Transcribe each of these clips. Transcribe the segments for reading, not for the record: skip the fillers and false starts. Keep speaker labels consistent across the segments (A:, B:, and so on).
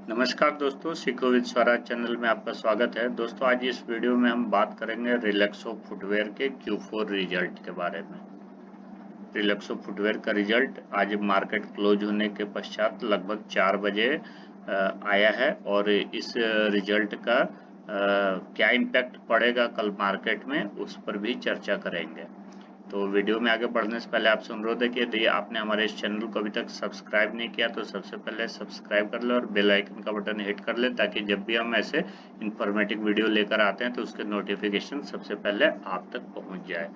A: नमस्कार दोस्तों, सीखो विद स्वराज चैनल में आपका स्वागत है। दोस्तों, आज इस वीडियो में हम बात करेंगे रिलैक्सो फुटवेयर के Q4 रिजल्ट के बारे में। रिलैक्सो फुटवेयर का रिजल्ट आज मार्केट क्लोज होने के पश्चात लगभग 4 बजे आया है और इस रिजल्ट का क्या इम्पैक्ट पड़ेगा कल मार्केट में, उस पर भी चर्चा करेंगे। तो वीडियो में आगे बढ़ने से पहले आपसे अनुरोध है कि यदि आपने हमारे इस चैनल को अभी तक सब्सक्राइब नहीं किया तो सबसे पहले सब्सक्राइब कर ले और बेल आइकन का बटन हिट कर ले, ताकि जब भी हम ऐसे इन्फॉर्मेटिव वीडियो लेकर आते हैं तो उसके नोटिफिकेशन सबसे पहले आप तक पहुंच जाए।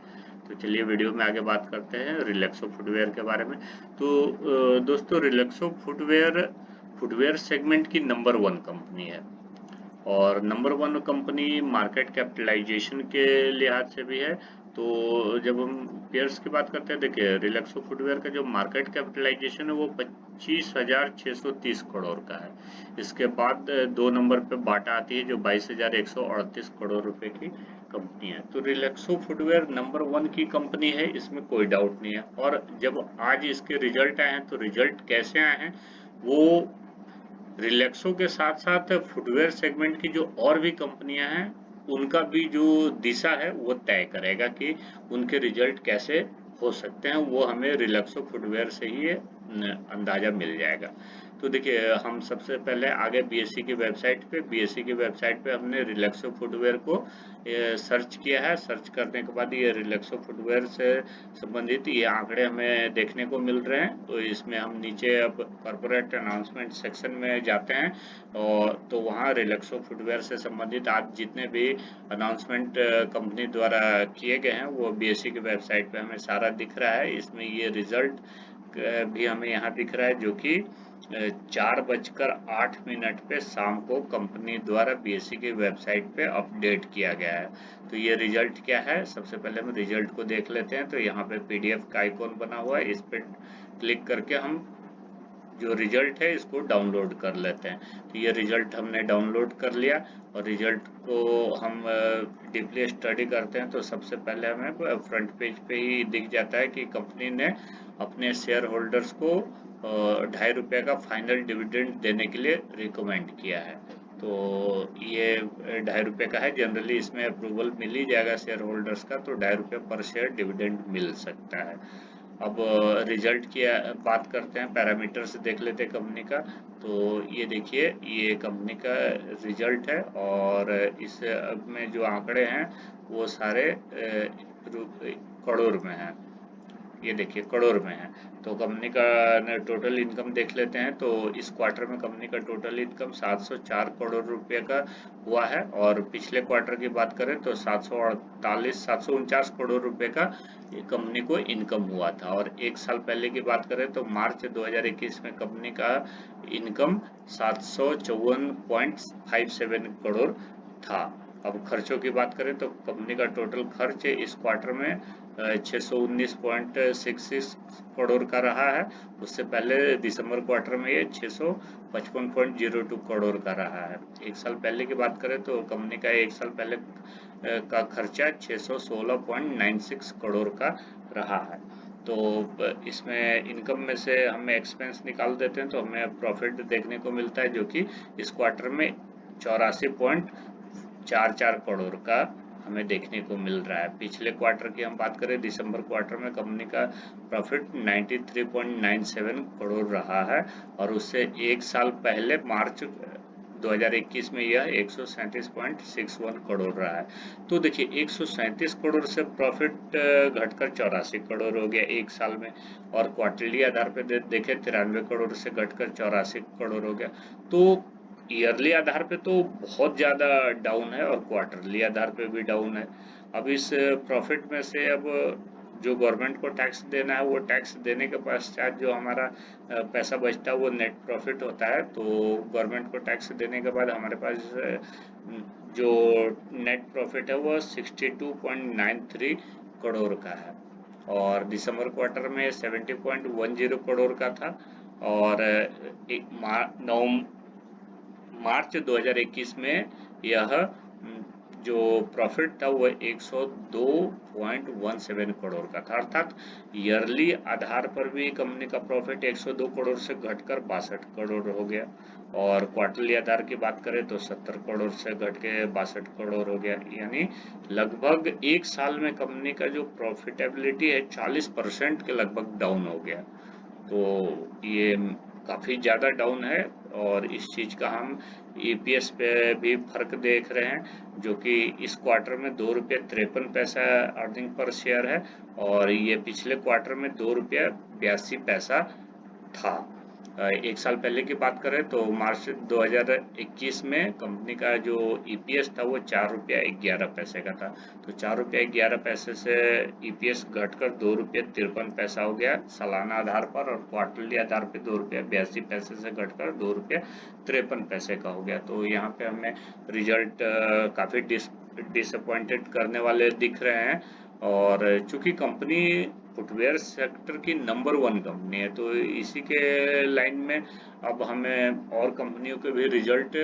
A: तो चलिए वीडियो में आगे बात करते हैं रिलैक्सो फुटवेयर के बारे में। तो दोस्तों, रिलैक्सो फुटवेयर सेगमेंट की नंबर 1 कंपनी है और नंबर 1 कंपनी मार्केट कैपिटलाइजेशन के लिहाज से भी है। तो जब हम पेयर्स की बात करते हैं, देखिए रिलैक्सो फुटवेयर का जो मार्केट कैपिटलाइजेशन है वो 25,630 करोड़ का है। इसके बाद 2 नंबर पे बाटा आती है जो 22,138 करोड़ रुपए की कंपनी है। तो रिलैक्सो फुटवेयर नंबर 1 की कंपनी है, इसमें कोई डाउट नहीं है। और जब आज इसके रिजल्ट आए हैं तो रिजल्ट कैसे आए हैं वो रिलैक्सो के साथ साथ फुटवेयर सेगमेंट की जो और भी कंपनियां हैं उनका भी जो दिशा है वो तय करेगा कि उनके रिजल्ट कैसे हो सकते हैं। वो हमें रिलैक्सो फुटवेयर से ही अंदाजा मिल जाएगा। तो देखिए, हम सबसे पहले आगे बीएसई की वेबसाइट पे हमने रिलैक्सो फुटवेयर को सर्च किया है। सर्च करने के बाद ये रिलैक्सो फुटवेयर से संबंधित ये आंकड़े हमें देखने को मिल रहे हैं। तो इसमें हम नीचे अब कॉर्पोरेट अनाउंसमेंट सेक्शन में जाते हैं और तो वहाँ रिलैक्सो फुटवेयर से संबंधित आज जितने भी अनाउंसमेंट कंपनी द्वारा किए गए हैं वो बीएसई की वेबसाइट पे हमें सारा दिख रहा है। इसमें ये रिजल्ट भी हमें यहाँ दिख रहा है जो कि 4:08 पे शाम को कंपनी द्वारा बीएसई की वेबसाइट पे अपडेट किया गया है। तो ये रिजल्ट क्या है, सबसे पहले हम रिजल्ट को देख लेते हैं। तो यहाँ पे पीडीएफ का आइकॉन बना हुआ है, इस पे क्लिक करके हम जो रिजल्ट है इसको डाउनलोड कर लेते हैं। तो ये रिजल्ट हमने डाउनलोड कर लिया और रिजल्ट को हम डीपली स्टडी करते हैं तो सबसे पहले हमें फ्रंट पेज पे ही दिख जाता है कि कंपनी ने अपने शेयर होल्डर्स को ₹2.5 का फाइनल डिविडेंड देने के लिए रिकमेंड किया है। तो ये ₹2.5 का है। जनरली इसमें अप्रूवल मिल ही जाएगा शेयर होल्डर्स का, तो ₹2.5 पर शेयर डिविडेंड मिल सकता है। अब रिजल्ट की बात करते हैं, पैरामीटर्स देख लेते हैं कंपनी का। तो ये देखिए, ये कंपनी का रिजल्ट है और इस में जो आंकड़े हैं वो सारे करोड़ में हैं। ये देखिए करोड़ में है। तो कंपनी का टोटल इनकम देख लेते हैं। तो इस क्वार्टर में कंपनी का टोटल इनकम 704 करोड़ रुपए का हुआ है और पिछले क्वार्टर की बात करें तो 749 करोड़ रुपए का कंपनी को इनकम हुआ था। और एक साल पहले की बात करें तो मार्च 2021 में कंपनी का इनकम 754.57 करोड़ था। अब खर्चों की बात करें तो कंपनी का टोटल खर्च इस क्वार्टर में 619.66 करोड़ का रहा है। उससे पहले दिसंबर क्वार्टर में ये 655.02 करोड़ का रहा है। एक साल पहले की बात करें तो कंपनी का एक साल पहले का खर्चा 616.96 करोड़ का रहा है। तो इसमें इनकम में से हम एक्सपेंस निकाल देते हैं तो हमें प्रॉफिट देखने को मिलता है जो कि इस क्वार्टर में 84.44 करोड़ का हमें देखने को मिल रहा है। पिछले क्वार्टर की हम बात करें, दिसंबर क्वार्टर में कंपनी का प्रॉफिट 93.97 करोड़ रहा है और उससे एक साल पहले मार्च 2021 में यह 137.61 करोड़ रहा है। तो देखिए 137 करोड़ से प्रॉफिट घटकर 84 करोड़ हो गया एक साल में, और क्वार्टरली आधार पर देखें 93 करोड़ से घटकर 84 करोड़ हो गया। तो ईयरली आधार पे तो बहुत ज़्यादा डाउन है और क्वार्टरली आधार पे भी डाउन है। अब इस प्रॉफिट में से अब जो गवर्नमेंट को टैक्स देना है वो टैक्स देने के पश्चात जो हमारा पैसा बचता है वो नेट प्रॉफिट होता है। तो गवर्नमेंट को टैक्स देने के बाद हमारे पास जो नेट प्रॉफिट है वो 62.93 करोड़ का है और दिसंबर क्वार्टर में 70.10 करोड़ का था और मार्च 2021 में यह जो प्रॉफिट था वो 102.17 करोड़ का था, अर्थात ईयरली आधार पर भी कंपनी का प्रॉफिट 102 करोड़ से घटकर 62 करोड़ हो गया, और क्वार्टरली आधार की बात करें तो 70 करोड़ से घट के 62 करोड़ हो गया। यानी लगभग एक साल में कंपनी का जो प्रॉफिटेबिलिटी है 40% के लगभग डाउन हो गया। तो ये काफ़ी ज़्यादा डाउन है, और इस चीज़ का हम ईपीएस पे भी फर्क देख रहे हैं, जो कि इस क्वार्टर में ₹2.53 अर्निंग पर शेयर है, और ये पिछले क्वार्टर में ₹2.82 था। एक साल पहले की बात करें तो मार्च 2021 में कंपनी का जो ईपीएस था वो ₹4.11 का था। तो ₹4.11 से ईपीएस घटकर ₹2.53 हो गया सालाना आधार पर, और क्वार्टरली आधार पे ₹2.82 से घटकर ₹2.53 का हो गया। तो यहाँ पे हमें रिजल्ट काफ़ी डिसअपॉइंटेड करने वाले दिख रहे हैं, और चूंकि कंपनी फुटवेयर सेक्टर की नंबर 1 कंपनी है, तो इसी के लाइन में अब हमें और कंपनियों के भी रिजल्ट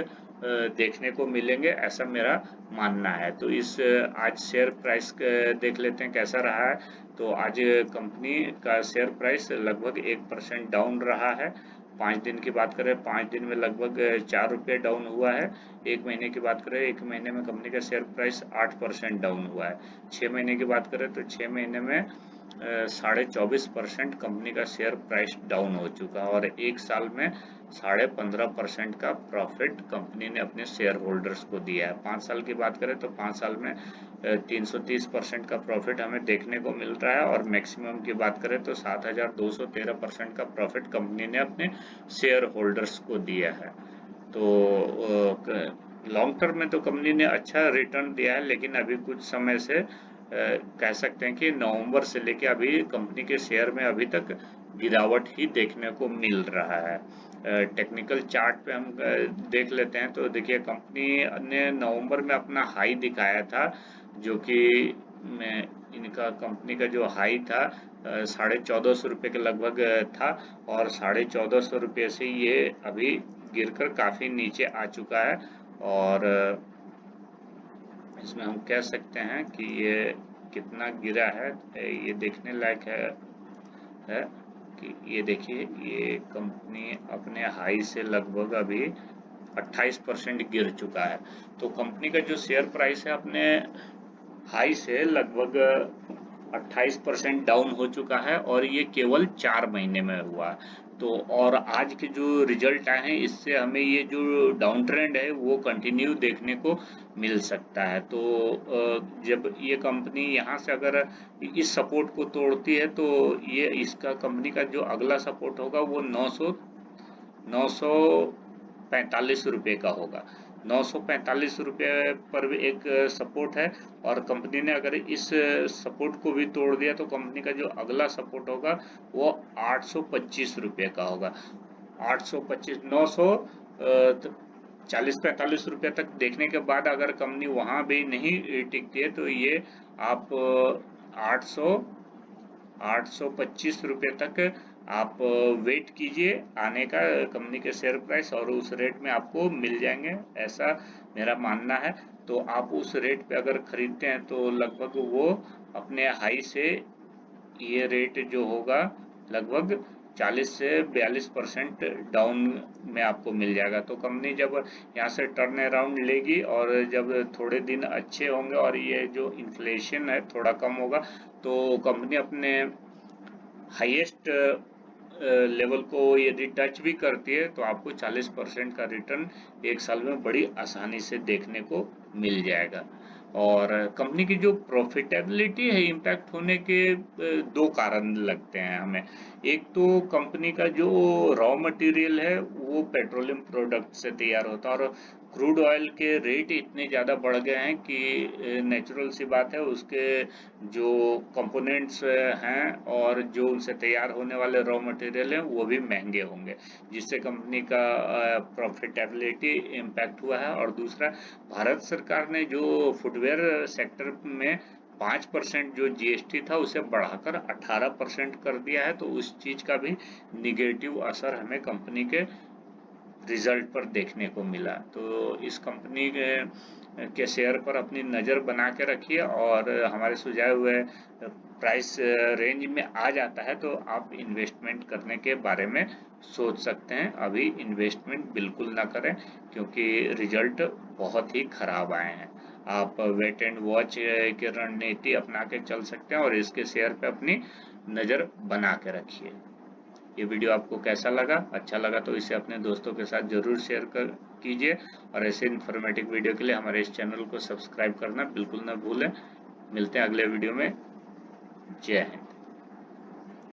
A: देखने को मिलेंगे, ऐसा मेरा मानना है। तो इस आज शेयर प्राइस देख लेते हैं कैसा रहा है। तो आज कंपनी का शेयर प्राइस लगभग 1% डाउन रहा है। 5 दिन की बात करें, 5 दिन में लगभग ₹4 डाउन हुआ है। 1 महीने की बात करें, 1 महीने में कंपनी का शेयर प्राइस 8% डाउन हुआ है। 6 महीने की बात करें तो 6 महीने में 24.5% कंपनी का शेयर प्राइस डाउन हो चुका है, और एक साल में 15.5% का प्रॉफिट कंपनी ने अपने शेयर होल्डर्स को दिया है। 5 साल की बात करें तो 5 साल में 330% का प्रॉफिट हमें देखने को मिल रहा है, और मैक्सिमम की बात करें तो 7,213% का प्रॉफिट कंपनी ने अपने शेयर होल्डर्स को दिया है। तो लॉन्ग टर्म में तो कंपनी ने अच्छा रिटर्न दिया है, लेकिन अभी कुछ समय से कह सकते हैं कि नवंबर से लेकर अभी कंपनी के शेयर में अभी तक गिरावट ही देखने को मिल रहा है। टेक्निकल चार्ट पे हम देख लेते हैं तो देखिए कंपनी ने नवंबर में अपना हाई दिखाया था, जो कि इनका कंपनी का जो हाई था 1450 रुपये के लगभग था, और 1450 रुपये से ये अभी गिरकर काफ़ी नीचे आ चुका है। और इसमें हम कह सकते हैं कि ये कितना गिरा है, ये देखने लायक है कि ये देखिए ये कंपनी अपने हाई से लगभग अभी 28% गिर चुका है। तो कंपनी का जो शेयर प्राइस है अपने हाई से लगभग 28% डाउन हो चुका है, और ये केवल 4 महीने में हुआ। तो और आज के जो रिजल्ट आए हैं इससे हमें ये जो डाउन ट्रेंड है वो कंटिन्यू देखने को मिल सकता है। तो जब ये कंपनी यहाँ से अगर इस सपोर्ट को तोड़ती है तो ये इसका कंपनी का जो अगला सपोर्ट होगा वो 945 रुपये का होगा। 945 रुपये पर भी एक सपोर्ट है, और कंपनी ने अगर इस सपोर्ट को भी तोड़ दिया तो कंपनी का जो अगला सपोर्ट होगा वो 825 रुपये का होगा। 825 940-45 रुपये तक देखने के बाद अगर कंपनी वहां भी नहीं टिकती है तो ये आप 825 रुपये तक आप वेट कीजिए आने का कंपनी के शेयर प्राइस, और उस रेट में आपको मिल जाएंगे, ऐसा मेरा मानना है। तो आप उस रेट पे अगर खरीदते हैं तो लगभग वो अपने हाई से ये रेट जो होगा लगभग 40 से 42% डाउन में आपको मिल जाएगा। तो कंपनी जब यहाँ से टर्न अराउंड लेगी और जब थोड़े दिन अच्छे होंगे और ये जो इन्फ्लेशन है थोड़ा कम होगा तो कंपनी अपने हाईएस्ट लेवल को यदि टच भी करती है तो आपको 40% का रिटर्न एक साल में बड़ी आसानी से देखने को मिल जाएगा। और कंपनी की जो प्रॉफिटेबिलिटी है इम्पैक्ट होने के दो कारण लगते हैं हमें। एक तो कंपनी का जो रॉ मटेरियल है वो पेट्रोलियम प्रोडक्ट से तैयार होता है, और क्रूड ऑयल के रेट इतने ज़्यादा बढ़ गए हैं कि नेचुरल सी बात है उसके जो कंपोनेंट्स हैं और जो उनसे तैयार होने वाले रॉ मटेरियल हैं वो भी महंगे होंगे, जिससे कंपनी का प्रॉफिटेबिलिटी इम्पैक्ट हुआ है। और दूसरा, भारत सरकार ने जो फुटवेयर सेक्टर में 5% जो जीएसटी था उसे बढ़ाकर 18% कर दिया है, तो उस चीज का भी निगेटिव असर हमें कंपनी के रिजल्ट पर देखने को मिला। तो इस कंपनी के शेयर पर अपनी नज़र बना के रखिए, और हमारे सुझाए हुए प्राइस रेंज में आ जाता है तो आप इन्वेस्टमेंट करने के बारे में सोच सकते हैं। अभी इन्वेस्टमेंट बिल्कुल ना करें, क्योंकि रिजल्ट बहुत ही खराब आए हैं। आप वेट एंड वॉच की रणनीति अपना के चल सकते हैं, और इसके शेयर पे अपनी नज़र बना के रखिए। ये वीडियो आपको कैसा लगा? अच्छा लगा तो इसे अपने दोस्तों के साथ जरूर शेयर कीजिए, और ऐसे इन्फॉर्मेटिव वीडियो के लिए हमारे इस चैनल को सब्सक्राइब करना बिल्कुल ना भूलें। मिलते हैं अगले वीडियो में। जय हिंद।